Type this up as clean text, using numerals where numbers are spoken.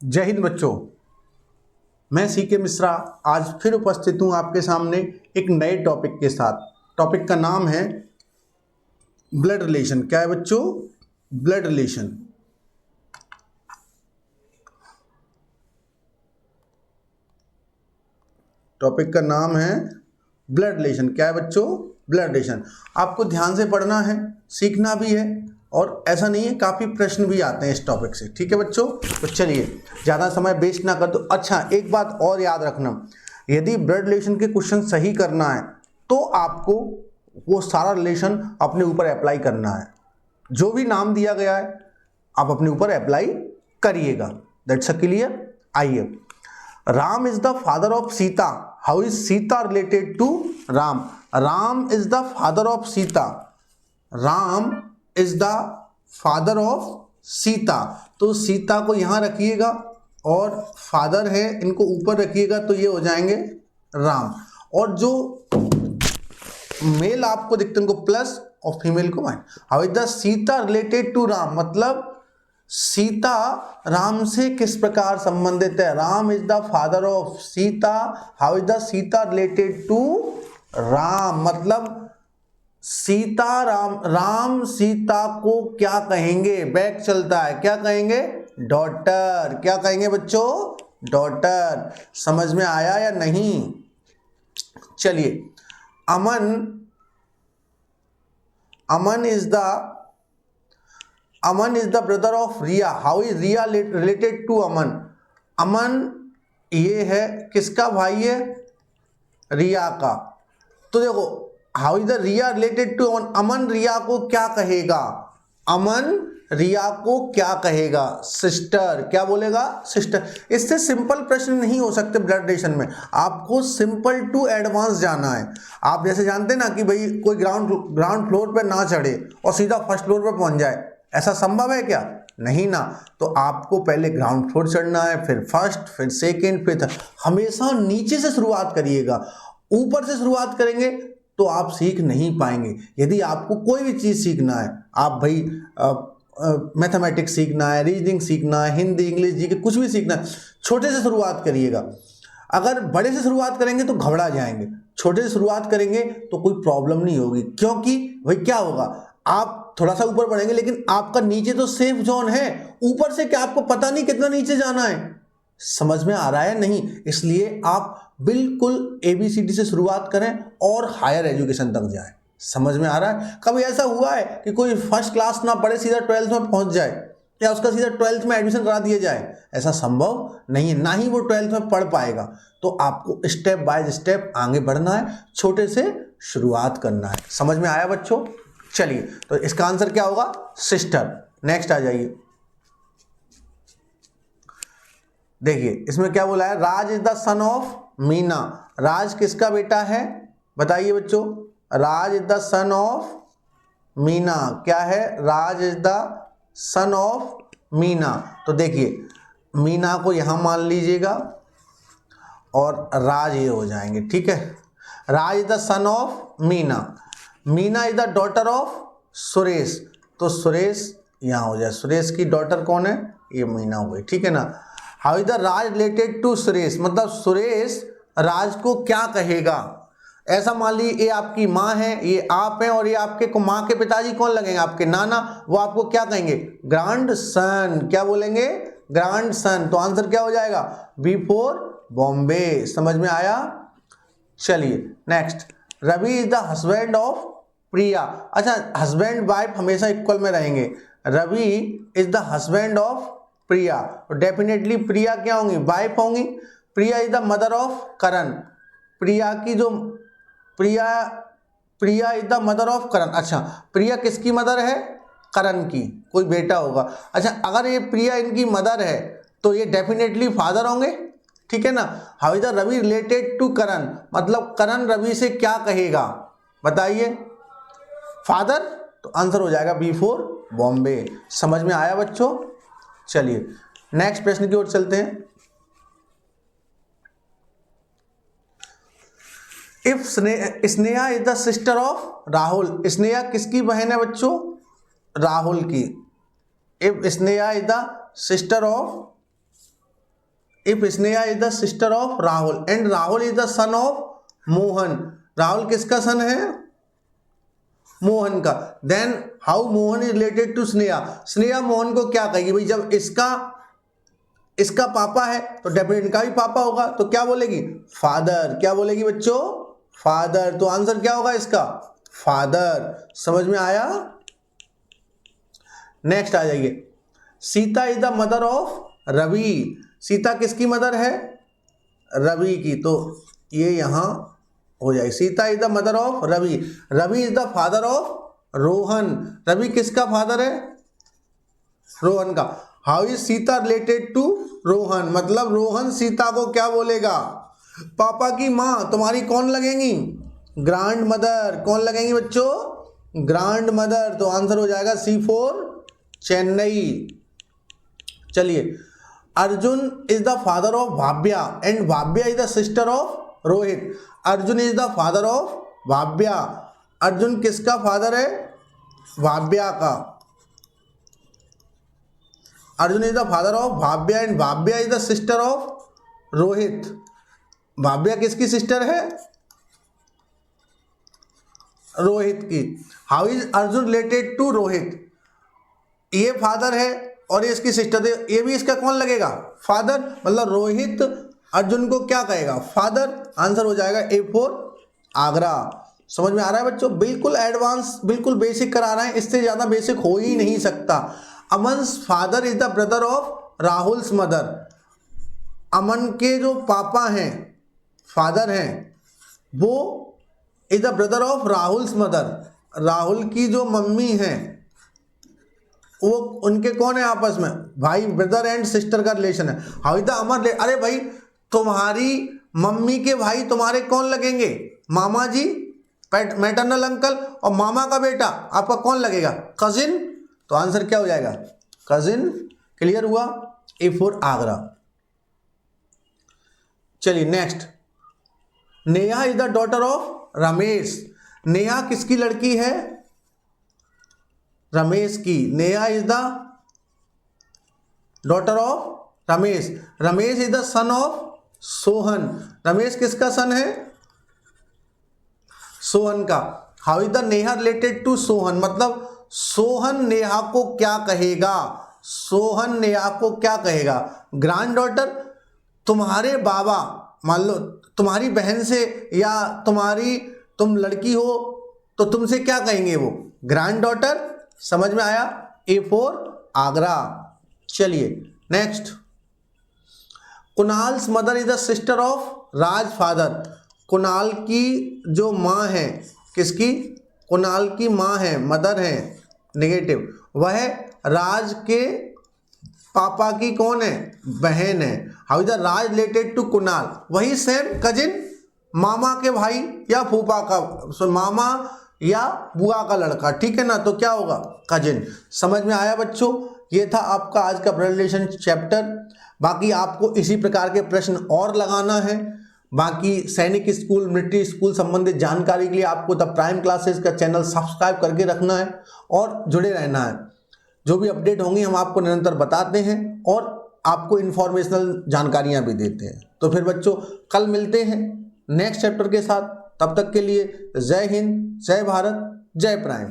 जय हिंद बच्चों, मैं सीके मिश्रा आज फिर उपस्थित हूँ आपके सामने एक नए टॉपिक के साथ। टॉपिक का नाम है ब्लड रिलेशन। क्या है बच्चों? Blood relation. टॉपिक का नाम है ब्लड रिलेशन। क्या है बच्चों? Blood relation. आपको ध्यान से पढ़ना है, सीखना भी है, और ऐसा नहीं है, काफ़ी प्रश्न भी आते हैं इस टॉपिक से। ठीक है बच्चों, तो चलिए ज़्यादा समय वेस्ट ना कर दो। अच्छा, एक बात और याद रखना, यदि ब्लड रिलेशन के क्वेश्चन सही करना है तो आपको वो सारा रिलेशन अपने ऊपर अप्लाई करना है। जो भी नाम दिया गया है आप अपने ऊपर अप्लाई करिएगा। That's a clear. आइए, Ram is the father of Sita. How is Sita related to Ram? Ram is the father of Sita. Ram is the father of Sita. तो सीता को यहां रखिएगा और फादर है इनको ऊपर रखिएगा, तो ये हो जाएंगे राम। और जो मेल आपको दिखते हैं उनको प्लस और फीमेल को minus. How is the Sita related to Ram, मतलब सीता राम से किस प्रकार संबंधित है। Ram is the father of Sita. How is the Sita related to Ram, मतलब सीता राम सीता को क्या कहेंगे? बैक चलता है, क्या कहेंगे? डॉटर। क्या कहेंगे बच्चों? डॉटर। समझ में आया या नहीं? चलिए, Aman is the brother of Riya. How is Riya related to Aman? Aman ये है किसका भाई है? रिया का। तो देखो, how is the Riya related to Aman? Aman Riya को क्या कहेगा? अमन रिया को क्या कहेगा? सिस्टर। क्या बोलेगा? सिस्टर। इससे सिंपल प्रश्न नहीं हो सकते ब्लड रिलेशन में, आपको सिंपल टू एडवांस जाना है। आप जैसे जानते ना कि भाई कोई ग्राउंड फ्लोर पे ना चढ़े और सीधा फर्स्ट फ्लोर पे पहुंच जाए, ऐसा संभव है क्या? नहीं ना। तो आपको पहले ग्राउंड फ्लोर चढ़ना है, फिर फर्स्ट, फिर सेकेंड, फिर थर्ड। हमेशा नीचे से शुरुआत करिएगा। ऊपर से शुरुआत करेंगे तो आप सीख नहीं पाएंगे। यदि आपको कोई भी चीज़ सीखना है, आप भाई मैथमेटिक्स सीखना है, रीजनिंग सीखना है, हिंदी, इंग्लिश, जी के कुछ भी सीखना है, छोटे से शुरुआत करिएगा। अगर बड़े से शुरुआत करेंगे तो घबरा जाएंगे, छोटे से शुरुआत करेंगे तो कोई प्रॉब्लम नहीं होगी। क्योंकि भाई क्या होगा, आप थोड़ा सा ऊपर बढ़ेंगे लेकिन आपका नीचे तो सेफ जोन है, ऊपर से क्या आपको पता नहीं कितना नीचे जाना है। समझ में आ रहा है नहीं? इसलिए आप बिल्कुल ABCD से शुरुआत करें और हायर एजुकेशन तक जाएं। समझ में आ रहा है? कभी ऐसा हुआ है कि कोई फर्स्ट क्लास ना पढ़े सीधा 12th में पहुंच जाए, या उसका सीधा 12th में एडमिशन करा दिया जाए? ऐसा संभव नहीं है, ना ही वो 12th में पढ़ पाएगा। तो आपको स्टेप बाय स्टेप आगे बढ़ना है, छोटे से शुरुआत करना है। समझ में आया बच्चों? चलिए, तो इसका आंसर क्या होगा? सिस्टर। नेक्स्ट आ जाइए, देखिए इसमें क्या बोला है? Raj is the son of Meena. Raj किसका बेटा है? बताइए बच्चों। Raj is the son of Meena. क्या है? Raj is the son of Meena. तो देखिए, मीना को यहां मान लीजिएगा और राज ये हो जाएंगे। ठीक है, Raj is the son of Meena. Meena is the daughter of Suresh. तो सुरेश यहां हो जाए। सुरेश की डॉटर कौन है? ये मीना हो गई। ठीक है ना। How is the Raj related to Suresh, मतलब सुरेश राज को क्या कहेगा? ऐसा मान लीजिए ये आपकी माँ है, ये आप हैं, और ये आपके को माँ के पिताजी कौन लगेंगे? आपके नाना। वो आपको क्या कहेंगे? Grand son. क्या बोलेंगे? Grand son. तो आंसर क्या हो जाएगा? B4 बॉम्बे। समझ में आया? चलिए next, Ravi is the husband of Priya. अच्छा, हस्बैंड वाइफ हमेशा इक्वल में रहेंगे। Ravi is the husband of Priya, तो डेफिनेटली प्रिया क्या होंगी? वाइफ होंगी। Priya is the mother of Karan. Priya की जो Priya is the mother of Karan. अच्छा, प्रिया किसकी मदर है? करण की। कोई बेटा होगा। अच्छा, अगर ये प्रिया इनकी मदर है तो ये डेफिनेटली फादर होंगे। ठीक है ना। How is the Ravi related to Karan, मतलब करण रवि से क्या कहेगा? बताइए। फादर। तो आंसर हो जाएगा B4 बॉम्बे। समझ में आया बच्चों? चलिए नेक्स्ट प्रश्न की ओर चलते हैं। If Sneha is the sister of Rahul. Sneha किसकी बहन है बच्चों? राहुल की। If Sneha is the sister of if Sneha is the sister of Rahul and Rahul is the son of Mohan, Rahul किसका सन है? मोहन का। Then how Mohan is related to Sneha, Sneha Mohan को क्या कहेगी भाई? जब इसका पापा है तो डेफिनेटली इनका भी पापा होगा, तो क्या बोलेगी? फादर। क्या बोलेगी बच्चों? फादर। तो आंसर क्या होगा इसका? फादर। समझ में आया? नेक्स्ट आ जाइए, Sita is the mother of Ravi, Sita किसकी मदर है? रवि की। तो ये यहां हो जाए, Sita is the mother of Ravi, Ravi is the father of Rohan, Ravi किसका फादर है? रोहन का। How is Sita related to Rohan, मतलब रोहन सीता को क्या बोलेगा? पापा की माँ तुम्हारी कौन लगेंगी? Grand mother. कौन लगेंगी बच्चों? Grand mother. तो आंसर हो जाएगा C4 चेन्नई। चलिए, Arjun is the father of Bhavya and Bhavya is the sister of Rohit, Arjun is the father of Bhavya, Arjun किसका फादर है? भाव्या का। Arjun is the father of Bhavya and Bhavya is the sister of Rohit, Bhavya किसकी सिस्टर है? रोहित की। How is Arjun related to Rohit, ये फादर है और ये इसकी सिस्टर है, ये भी इसका कौन लगेगा? फादर। मतलब रोहित अर्जुन को क्या कहेगा? फादर। आंसर हो जाएगा A4 आगरा। समझ में आ रहा है बच्चों? बिल्कुल एडवांस, बिल्कुल बेसिक करा रहे हैं, इससे ज्यादा बेसिक हो ही नहीं सकता। Aman's father is the brother of Rahul's mother, Aman के जो पापा हैं, फादर हैं, वो is the brother of Rahul's mother, Rahul की जो मम्मी हैं वो उनके कौन है आपस में? भाई, ब्रदर एंड सिस्टर का रिलेशन है। हाउ इज द अमर, अरे भाई तुम्हारी मम्मी के भाई तुम्हारे कौन लगेंगे? मामा जी, मैटरनल अंकल, और मामा का बेटा आपका कौन लगेगा? कजिन। तो आंसर क्या हो जाएगा? कजिन। क्लियर हुआ? A4 आगरा। चलिए next, Neha is the daughter of Ramesh, Neha किसकी लड़की है? रमेश की। Neha is the daughter of Ramesh, Ramesh is the son of Sohan, Ramesh किसका सन है? सोहन का। How is the Neha related to Sohan, मतलब सोहन नेहा को क्या कहेगा? सोहन नेहा को क्या कहेगा? Grand daughter. तुम्हारे बाबा, मान लो तुम्हारी बहन से या तुम लड़की हो तो तुमसे क्या कहेंगे वो? Grand daughter. समझ में आया? A4 आगरा। चलिए next, Kunal's mother is the sister of Raj father, Kunal की जो माँ है, किसकी? कुणाल की माँ है, मदर है, नेगेटिव, वह राज के पापा की कौन है? बहन है। How is the Raj related to Kunal, वही सेम कजिन, मामा के भाई या फूफा का, मामा या बुआ का लड़का, ठीक है ना? तो क्या होगा? कजिन। समझ में आया बच्चों? ये था आपका आज का ब्लड रिलेशन चैप्टर। बाकी आपको इसी प्रकार के प्रश्न और लगाना है। बाकी सैनिक स्कूल, मिलिट्री स्कूल संबंधित जानकारी के लिए आपको द प्राइम क्लासेस का चैनल सब्सक्राइब करके रखना है और जुड़े रहना है। जो भी अपडेट होंगी हम आपको निरंतर बताते हैं और आपको इन्फॉर्मेशनल जानकारियां भी देते हैं। तो फिर बच्चों कल मिलते हैं नेक्स्ट चैप्टर के साथ। तब तक के लिए जय हिंद, जय भारत, जय प्राइम।